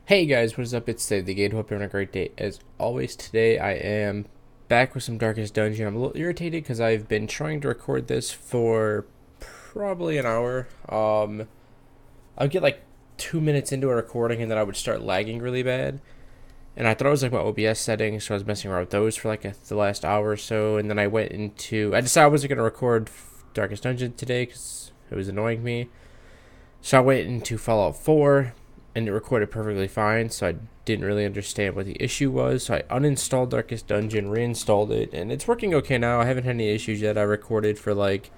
Hey guys, what is up? It's SaveTheGate. Hope you're having a great day. As always, today I am back with some Darkest Dungeon. I'm a little irritated because I've been trying to record this for probably an hour. I'll get like 2 minutes into a recording and then I would start lagging really bad. And I thought it was like my OBS settings, so I was messing around with those for like the last hour or so. And then I decided I wasn't going to record Darkest Dungeon today because it was annoying me. So I went into Fallout 4. And it recorded perfectly fine, so I didn't really understand what the issue was. So I uninstalled Darkest Dungeon, reinstalled it, and it's working okay now. I haven't had any issues yet. I recorded for like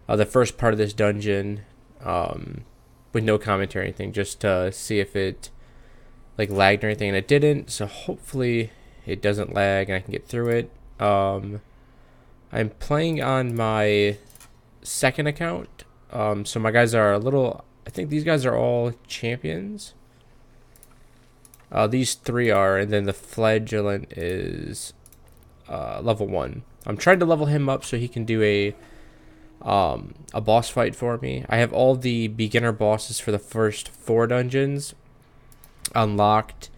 the first part of this dungeon with no commentary or anything, just to see if it like lagged or anything, and it didn't. So hopefully it doesn't lag and I can get through it. I'm playing on my second account, so my guys are a little. I think these guys are all champions. These three are, and then the flagellant is level 1. I'm trying to level him up so he can do a boss fight for me. I have all the beginner bosses for the first 4 dungeons unlocked.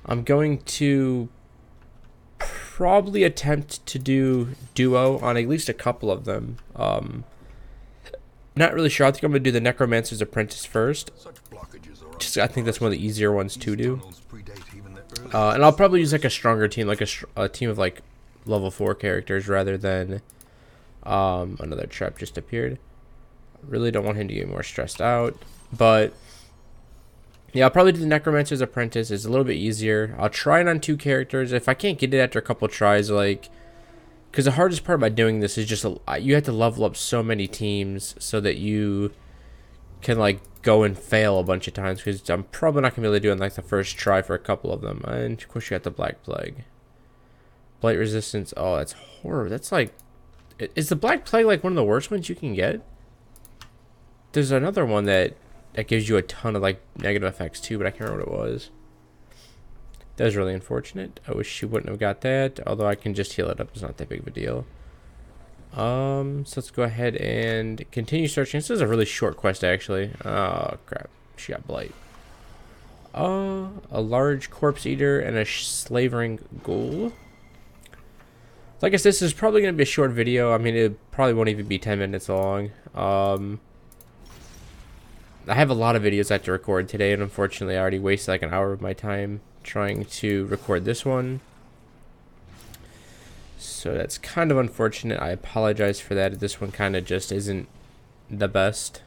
I'm going to probably attempt to do duo on at least a couple of them. Not really sure. I think I'm going to do the Necromancer's Apprentice first. Just, I think that's one of the easier ones to do. And I'll probably use like a stronger team, like a team of like level 4 characters rather than another trap just appeared. Really don't want him to get more stressed out. But yeah, I'll probably do the Necromancer's Apprentice. It's a little bit easier. I'll try it on 2 characters. If I can't get it after a couple tries, like... Because the hardest part about doing this is just you have to level up so many teams so that you can like go and fail a bunch of times. Because I'm probably not gonna be able to do it in like the first try for a couple of them. And of course you got the Black Plague, Blight Resistance. Oh, that's horrible. That's like, is the Black Plague like one of the worst ones you can get? There's another one that gives you a ton of like negative effects too, but I can't remember what it was. That was really unfortunate. I wish she wouldn't have got that. Although I can just heal it up. It's not that big of a deal. So let's go ahead and continue searching. This is a really short quest, actually. Oh, crap. She got Blight. A large corpse eater and a slavering ghoul. So I guess this is probably going to be a short video. I mean, it probably won't even be 10 minutes long. I have a lot of videos I have to record today, and unfortunately I already wasted like an hour of my time trying to record this one, so that's kind of unfortunate. I apologize for that. This one kind of just isn't the best.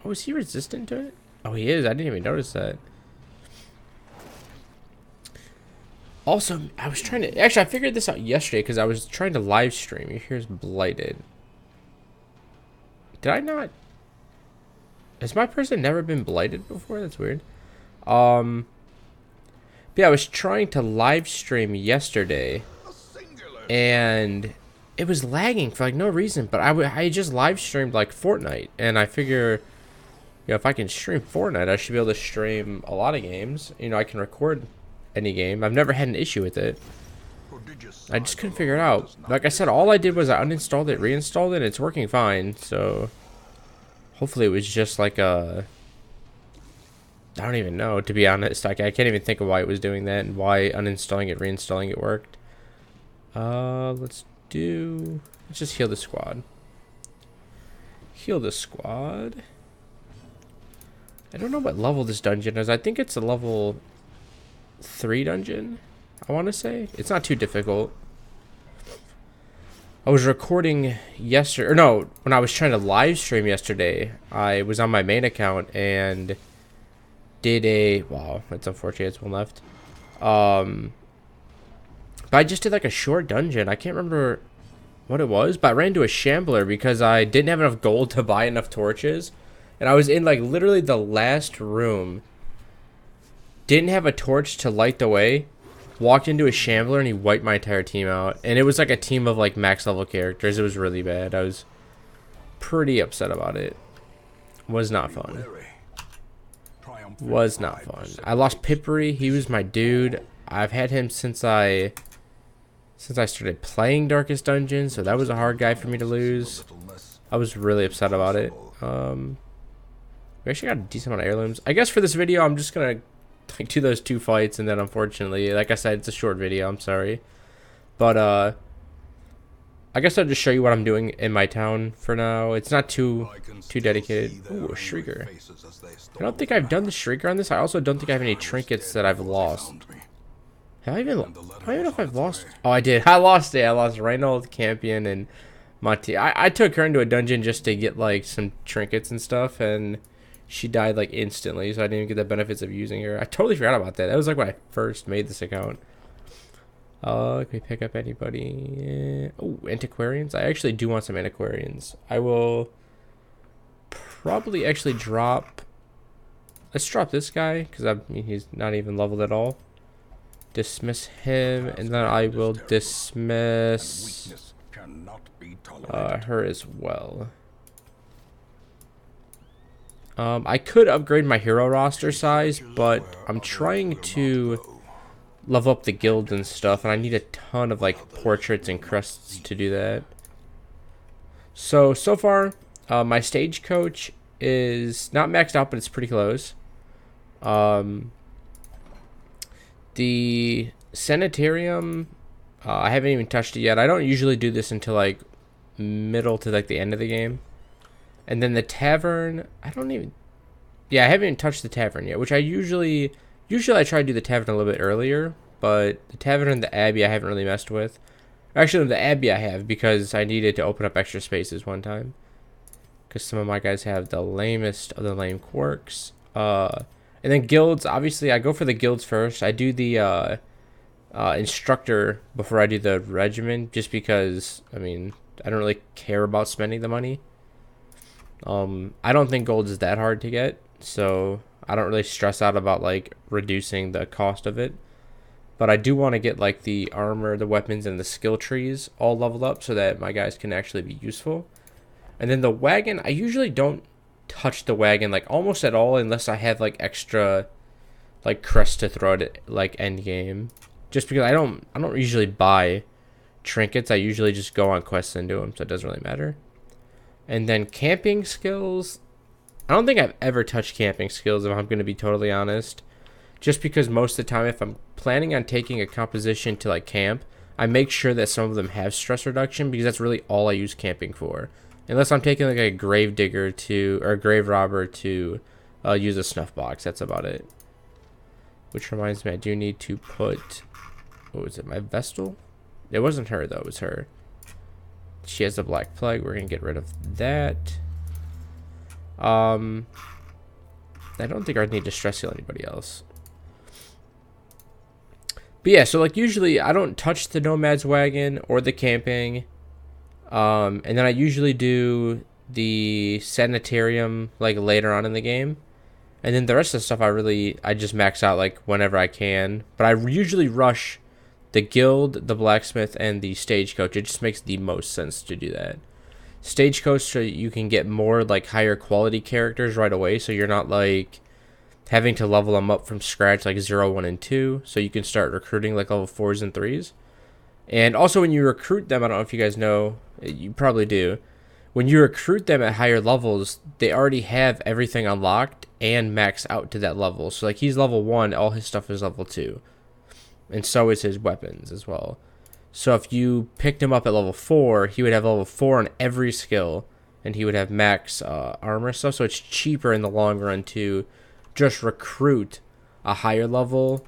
Oh, is he resistant to it? Oh, he is. I didn't even notice that. Also, I was trying to I figured this out yesterday because I was trying to live stream. Here's blighted. Did I not? Has my person never been blighted before? That's weird. Yeah, I was trying to live stream yesterday, and it was lagging for like no reason. But I just live streamed like Fortnite, and I figure, you know, if I can stream Fortnite, I should be able to stream a lot of games. You know, I can record any game. I've never had an issue with it. I just couldn't figure it out. Like I said, all I did was I uninstalled it, reinstalled it, and it's working fine. So hopefully it was just like a... I don't even know, to be honest. I can't even think of why it was doing that and why uninstalling it, reinstalling it worked. Let's just heal the squad. Heal the squad. I don't know what level this dungeon is. I think it's a level 3 dungeon, I want to say. It's not too difficult. I was recording yesterday, or no, when I was trying to live stream yesterday, I was on my main account and wow, that's unfortunate. It's one left. But I just did like a short dungeon. I can't remember what it was, but I ran into a shambler because I didn't have enough gold to buy enough torches, and I was in like literally the last room. Didn't have a torch to light the way. Walked into a shambler and he wiped my entire team out, and it was like a team of like max level characters. It was really bad. I was pretty upset about it. Was not fun. Was not fun. I lost Pippery. He was my dude. I've had him since I started playing Darkest Dungeon, so that was a hard guy for me to lose. I was really upset about it. We actually got a decent amount of heirlooms. I guess for this video, I'm just gonna like do those 2 fights, and then unfortunately, like I said, it's a short video. I'm sorry, but I guess I'll just show you what I'm doing in my town for now. It's not too dedicated. Ooh, a shrieker. I don't think I've done the shrieker on this. I also don't think I have any trinkets that I've lost. Have I even? I don't even know if I've lost. Oh, I did. I lost it. I lost Reynold, Campion, and Monty. I took her into a dungeon just to get like some trinkets and stuff, and she died like instantly, so I didn't even get the benefits of using her. I totally forgot about that. That was like when I first made this account. Can we pick up anybody? Oh, antiquarians. I actually do want some antiquarians. I will probably actually drop. Let's drop this guy because I mean he's not even leveled at all. Dismiss him, and then I will dismiss her as well. I could upgrade my hero roster size, but I'm trying to level up the guild and stuff, and I need a ton of like portraits and crests to do that. So far, my stagecoach is not maxed out, but it's pretty close. The sanitarium, I haven't even touched it yet. I don't usually do this until like middle to like the end of the game. And then the tavern, I haven't even touched the tavern yet, which I usually I try to do the tavern a little bit earlier, but the tavern and the abbey I haven't really messed with. Actually, the abbey I have because I needed to open up extra spaces one time. Because some of my guys have the lamest of the lame quirks. And then guilds, obviously I go for the guilds first. I do the instructor before I do the regiment, just because, I mean, I don't really care about spending the money. I don't think gold is that hard to get, so I don't really stress out about like reducing the cost of it. But I do want to get like the armor, the weapons, and the skill trees all leveled up so that my guys can actually be useful. And then the wagon, I usually don't touch the wagon like almost at all unless I have like extra like crest to throw at like end game. Just because I don't usually buy trinkets. I usually just go on quests and do them, so it doesn't really matter. And then camping skills, I don't think I've ever touched camping skills if I'm going to be totally honest. Just because most of the time if I'm planning on taking a composition to like camp, I make sure that some of them have stress reduction because that's really all I use camping for. Unless I'm taking like a grave digger to, or a grave robber to use a snuff box, that's about it. Which reminds me, I do need to put, what was it, my Vestal? It wasn't her though, it was her. She has the Black Plague. We're going to get rid of that. I don't think I need to stress heal anybody else. But yeah, so like usually I don't touch the Nomad's Wagon or the camping. And then I usually do the Sanitarium like later on in the game. And then the rest of the stuff I just max out like whenever I can. But I usually rush the guild, the blacksmith, and the stagecoach. It just makes the most sense to do that. Stagecoach, so you can get more like higher quality characters right away, so you're not like having to level them up from scratch like 0, 1, and 2. So you can start recruiting like level 4s and 3s. And also when you recruit them, I don't know if you guys know, you probably do. When you recruit them at higher levels, they already have everything unlocked and max out to that level. So like he's level 1, all his stuff is level 2. And so is his weapons as well. So if you picked him up at level 4, he would have level 4 on every skill. And he would have max armor stuff. So it's cheaper in the long run to just recruit a higher level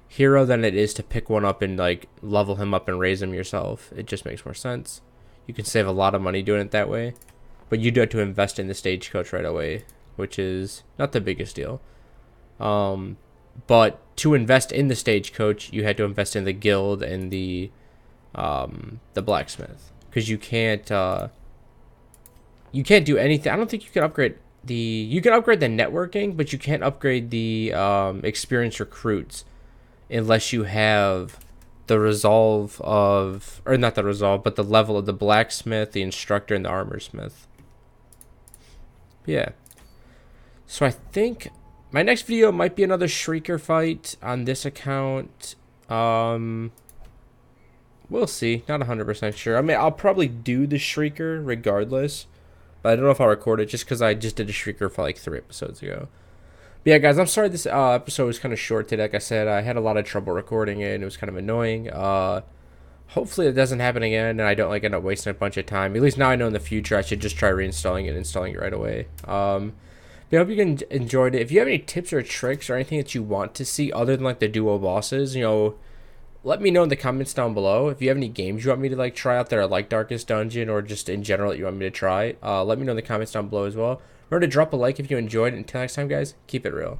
hero than it is to pick one up and like level him up and raise him yourself. It just makes more sense. You can save a lot of money doing it that way. But you do have to invest in the stagecoach right away, which is not the biggest deal. But to invest in the stagecoach, you had to invest in the guild and the blacksmith, because you can't do anything. I don't think you can upgrade you can upgrade the networking, but you can't upgrade the experienced recruits unless you have the resolve of, or not the resolve, but the level of the blacksmith, the instructor, and the armor smith. Yeah. So I think my next video might be another Shrieker fight on this account. We'll see. Not 100% sure. I mean, I'll probably do the Shrieker regardless. But I don't know if I'll record it just because I just did a Shrieker for like 3 episodes ago. But yeah, guys, I'm sorry this episode was kind of short today. Like I said, I had a lot of trouble recording it, and it was kind of annoying. Hopefully it doesn't happen again, and I don't like end up wasting a bunch of time. At least now I know in the future I should just try reinstalling it and installing it right away. But I hope you enjoyed it. If you have any tips or tricks or anything that you want to see other than like the duo bosses, let me know in the comments down below. If you have any games you want me to like try out that are like Darkest Dungeon or just in general that you want me to try, let me know in the comments down below as well. Remember to drop a like if you enjoyed it. Until next time, guys, keep it real.